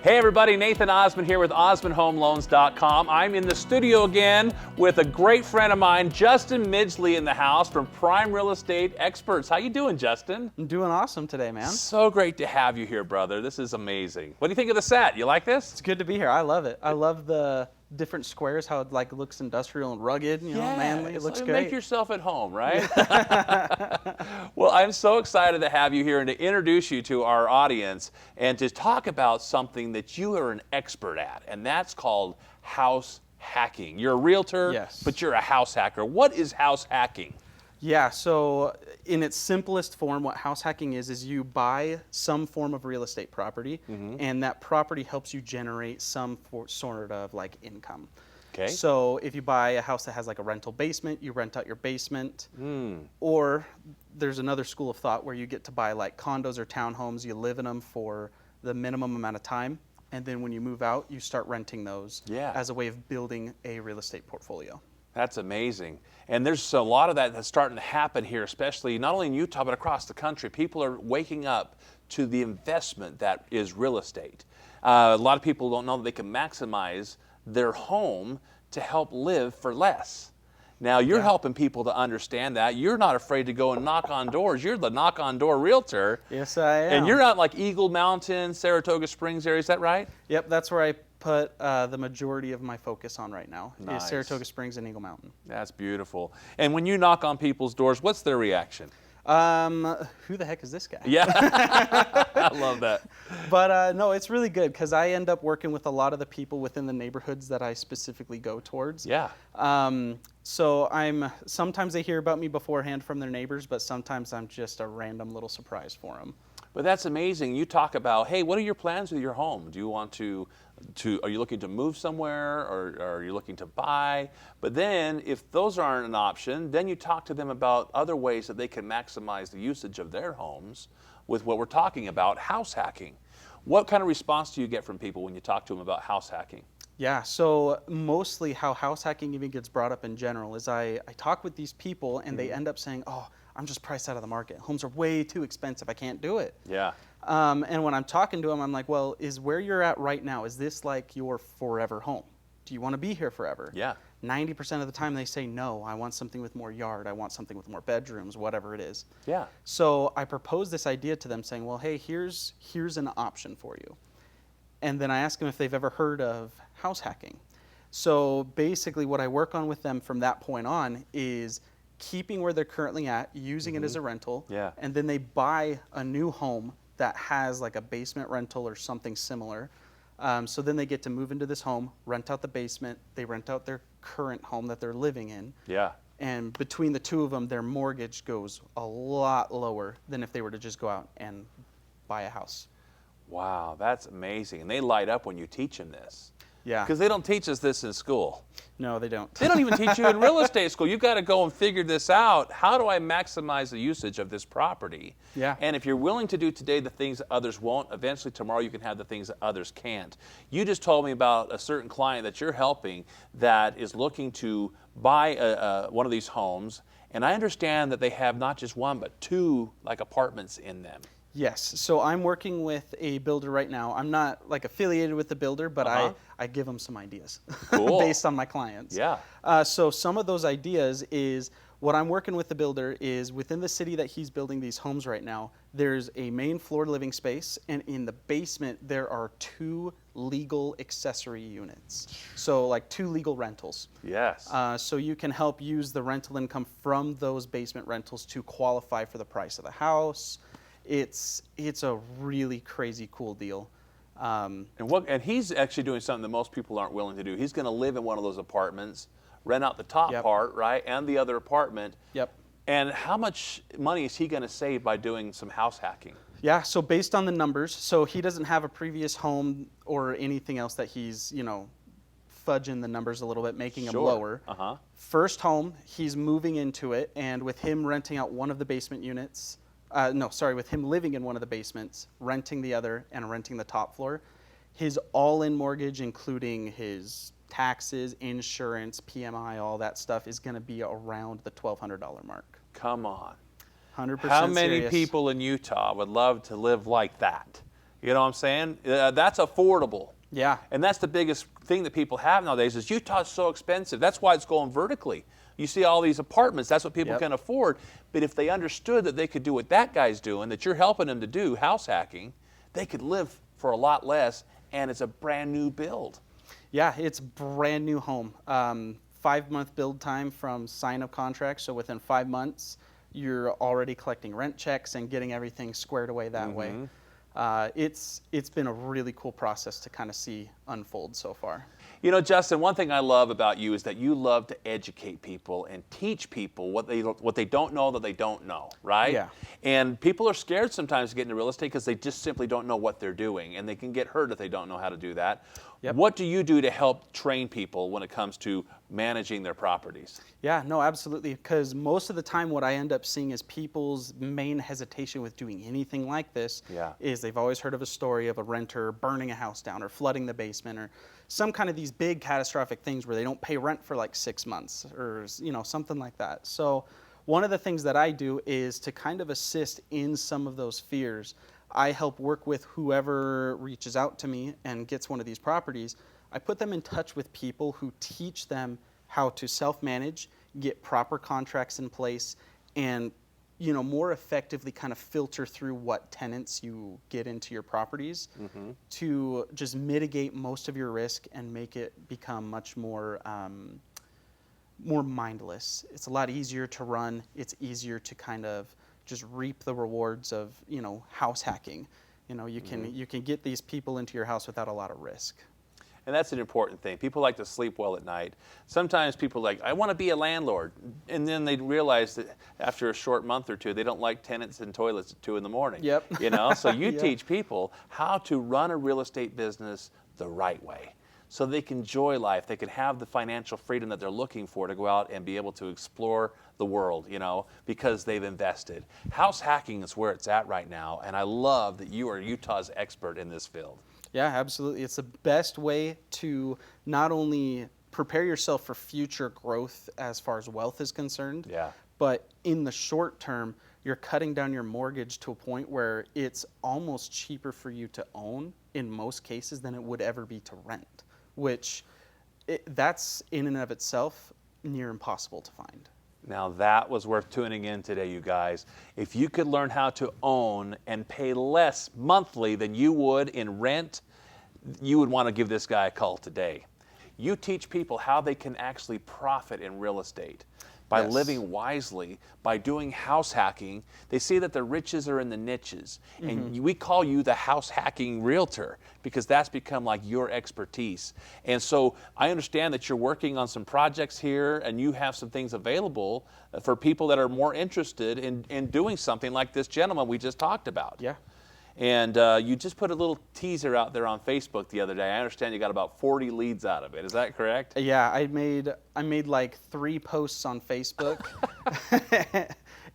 Hey everybody, Nathan Osmond here with OsmondHomeLoans.com. I'm in the studio again with a great friend of mine, Justin Midgley, in the house from Prime Real Estate Experts. How you doing, Justin? I'm doing awesome today, man. So great to have you here, brother. This is amazing. What do you think of the set? You like this? It's good to be here. I love it. I love the different squares, how it looks industrial and rugged, manly. It looks great. Make yourself at home, right? Well, I'm so excited to have you here and to introduce you to our audience and to talk about something that you are an expert at, and that's called house hacking. You're a realtor, yes, but you're a house hacker. What is house hacking? Yeah, so in its simplest form, what house hacking is you buy some form of real estate property, and that property helps you generate some sort of income. Okay. So if you buy a house that has a rental basement, you rent out your basement. Or there's another school of thought where you get to buy condos or townhomes, you live in them for the minimum amount of time, and then when you move out, you start renting those as a way of building a real estate portfolio. That's amazing. And there's a lot of that that's starting to happen here, especially not only in Utah, but across the country. People are waking up to the investment that is real estate. A lot of people don't know that they can maximize their home to help live for less. Now, you're helping people to understand that. You're not afraid to go and knock on doors. You're the knock-on-door realtor. Yes, I am. And you're out Eagle Mountain, Saratoga Springs area, is that right? Yep, that's where I put the majority of my focus on right now, Nice. is Saratoga Springs and Eagle Mountain. That's beautiful. And when you knock on people's doors, what's their reaction? Who the heck is this guy? Yeah, I love that. But no, it's really good because I end up working with a lot of the people within the neighborhoods that I specifically go towards. Yeah. So sometimes they hear about me beforehand from their neighbors, but sometimes I'm just a random little surprise for them. But that's amazing. You talk about, hey, what are your plans with your home? Do you want to are you looking to move somewhere, or are you looking to buy? But then if those aren't an option, then you talk to them about other ways that they can maximize the usage of their homes with what we're talking about, house hacking. What kind of response do you get from people when you talk to them about house hacking? Yeah, so mostly how house hacking even gets brought up in general is I talk with these people and they end up saying, oh, I'm just priced out of the market. Homes are way too expensive. I can't do it. Yeah. And when I'm talking to them, I'm like, well, is where you're at right now, is this your forever home? Do you want to be here forever? Yeah. 90% of the time they say, no, I want something with more yard. I want something with more bedrooms, whatever it is. Yeah. So I propose this idea to them saying, well, hey, here's an option for you. And then I ask them if they've ever heard of house hacking. So basically what I work on with them from that point on is keeping where they're currently at, using it as a rental, and then they buy a new home that has a basement rental or something similar. So then they get to move into this home, rent out the basement, they rent out their current home that they're living in. Yeah. And between the two of them, their mortgage goes a lot lower than if they were to just go out and buy a house. Wow, that's amazing. And they light up when you teach them this. Yeah. Because they don't teach us this in school. No, they don't. They don't even teach you in real estate school. You've got to go and figure this out. How do I maximize the usage of this property? Yeah. And if you're willing to do today the things that others won't, eventually tomorrow you can have the things that others can't. You just told me about a certain client that you're helping that is looking to buy one of these homes, and I understand that they have not just one but two apartments in them. Yes, so I'm working with a builder right now. I'm not affiliated with the builder, but I give them some ideas based on my clients. Yeah. So some of those ideas is what I'm working with the builder is within the city that he's building these homes right now, there's a main floor living space, and in the basement there are 2 legal accessory units. So 2 legal rentals. Yes. So you can help use the rental income from those basement rentals to qualify for the price of the house. It's a really crazy cool deal. And he's actually doing something that most people aren't willing to do. He's going to live in one of those apartments, rent out the top part, right, and the other apartment. Yep. And how much money is he going to save by doing some house hacking? Yeah, so based on the numbers, so he doesn't have a previous home or anything else that he's, fudging the numbers a little bit, making them lower. First home, he's moving into it, and with him renting out one of the basement units, with him living in one of the basements, renting the other, and renting the top floor, his all-in mortgage, including his taxes, insurance, PMI, all that stuff, is going to be around the $1,200 mark. Come on. 100% How many serious. people in Utah would love to live like that? You know what I'm saying? That's affordable. Yeah. And that's the biggest thing that people have nowadays is Utah's so expensive. That's why it's going vertically. You see all these apartments, that's what people can afford. But if they understood that they could do what that guy's doing, that you're helping them to do, house hacking, they could live for a lot less, and it's a brand new build. Yeah, it's brand new home. 5-month build time from sign of contract. So within 5 months, you're already collecting rent checks and getting everything squared away that way. It's been a really cool process to kind of see unfold so far. You know, Justin, one thing I love about you is that you love to educate people and teach people what they don't know that they don't know, right? Yeah. And people are scared sometimes to get into real estate because they just simply don't know what they're doing, and they can get hurt if they don't know how to do that. Yep. What do you do to help train people when it comes to managing their properties? Yeah, no, absolutely. Because most of the time what I end up seeing is people's main hesitation with doing anything like this is they've always heard of a story of a renter burning a house down or flooding the basement or some kind of these big catastrophic things where they don't pay rent for like 6 months or, you know, something like that. So one of the things that I do is to kind of assist in some of those fears. I help work with whoever reaches out to me and gets one of these properties. I put them in touch with people who teach them how to self-manage, get proper contracts in place, and, you know, more effectively kind of filter through what tenants you get into your properties to just mitigate most of your risk and make it become much more more mindless. It's a lot easier to run. It's easier to kind of just reap the rewards of, you know, house hacking. You know, you can get these people into your house without a lot of risk. And that's an important thing. People like to sleep well at night. Sometimes people are like, I want to be a landlord. And then they realize that after a short month or two, they don't like tenants and toilets at 2 in the morning. Yep. You know, so you teach people how to run a real estate business the right way, so they can enjoy life. They can have the financial freedom that they're looking for to go out and be able to explore the world, you know, because they've invested. House hacking is where it's at right now, and I love that you are Utah's expert in this field. Yeah, absolutely. It's the best way to not only prepare yourself for future growth as far as wealth is concerned, but in the short term, you're cutting down your mortgage to a point where it's almost cheaper for you to own in most cases than it would ever be to rent, which that's in and of itself near impossible to find. Now that was worth tuning in today, you guys. If you could learn how to own and pay less monthly than you would in rent, you would want to give this guy a call today. You teach people how they can actually profit in real estate by living wisely, by doing house hacking. They see that the riches are in the niches. And we call you the house hacking realtor because that's become like your expertise. And so I understand that you're working on some projects here and you have some things available for people that are more interested in doing something like this gentleman we just talked about. Yeah. And you just put a little teaser out there on Facebook the other day. I understand you got about 40 leads out of it. Is that correct? Yeah, I made like 3 posts on Facebook,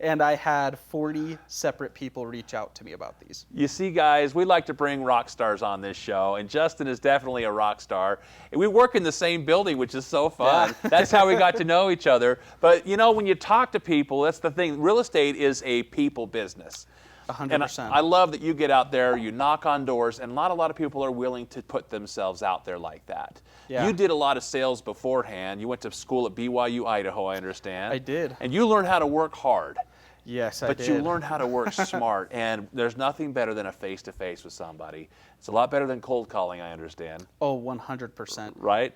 and I had 40 separate people reach out to me about these. You see, guys, we like to bring rock stars on this show, and Justin is definitely a rock star. And we work in the same building, which is so fun. Yeah. That's how we got to know each other. But, you know, when you talk to people, that's the thing. Real estate is a people business. 100%. And I love that you get out there, you knock on doors, and not a lot of people are willing to put themselves out there like that. Yeah. You did a lot of sales beforehand. You went to school at BYU, Idaho, I understand. I did. And you learned how to work hard. Yes, I did. But you learned how to work smart, and there's nothing better than a face-to-face with somebody. It's a lot better than cold calling, I understand. Oh, 100%. Right?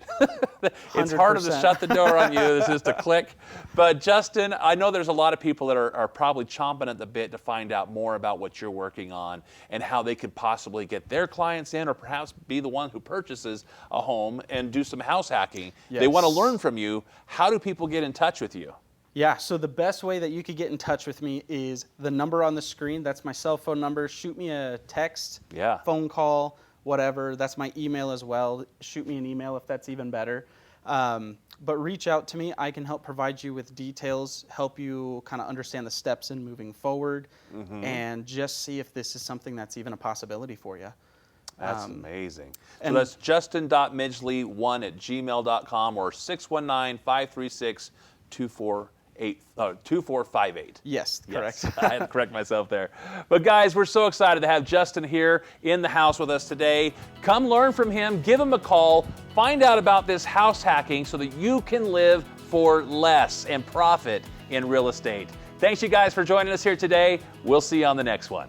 It's harder to shut the door on you. This is to click. But Justin, I know there's a lot of people that are probably chomping at the bit to find out more about what you're working on and how they could possibly get their clients in or perhaps be the one who purchases a home and do some house hacking. Yes. They want to learn from you. How do people get in touch with you? Yeah, so the best way that you could get in touch with me is the number on the screen. That's my cell phone number. Shoot me a text, phone call, whatever. That's my email as well. Shoot me an email if that's even better. But reach out to me. I can help provide you with details, help you kind of understand the steps in moving forward, and just see if this is something that's even a possibility for you. That's amazing. So that's justin.midgley1@gmail.com or 619-536-2488. 2458. Yes, correct. Yes, I had to correct myself there. But guys, we're so excited to have Justin here in the house with us today. Come learn from him, give him a call, find out about this house hacking so that you can live for less and profit in real estate. Thanks you guys for joining us here today. We'll see you on the next one.